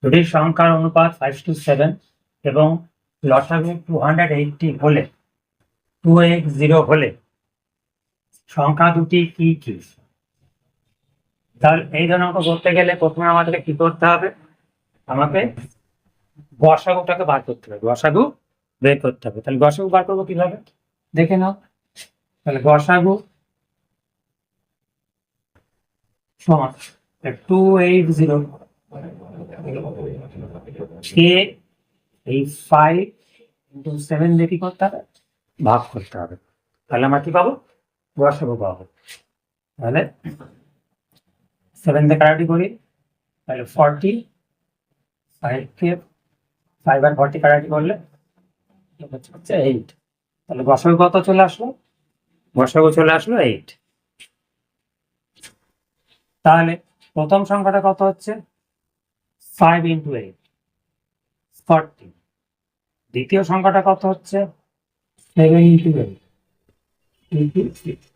দুটির সংখ্যার অনুপাত 5:7 এবং লসাগু 280 হলে 2x0 হলে সংখ্যা দুটি কি কি? তাহলে এই ধরনের অঙ্ক করতে গেলে প্রথমে আমাদেরকে কি করতে হবে? আমাকে গসাগুটাকে বার করতে হবে, গসাগু বের করতে হবে। তাহলে গসাগু বার করবো কিভাবে দেখে নাও। তাহলে গসাগু সমান 280 কে এই 5 দিয়ে কি করতে হবে? ভাগ করতে হবে। তাহলে আমরা কি পাবো? গসাগু পাবো। তাহলে 7 দিয়ে কাটাকাটি করি, তাহলে 40, 5 আর 40 কাটাকাটি করলে হচ্ছে 8। তাহলে গসাগু কত চলে আসলো? গসাগু চলে আসলো 8। তাহলে প্রথম সংখ্যাটা কত হচ্ছে? 5 × 8 40। দ্বিতীয় সংখ্যাটা কত হচ্ছে? 7 × 8 26।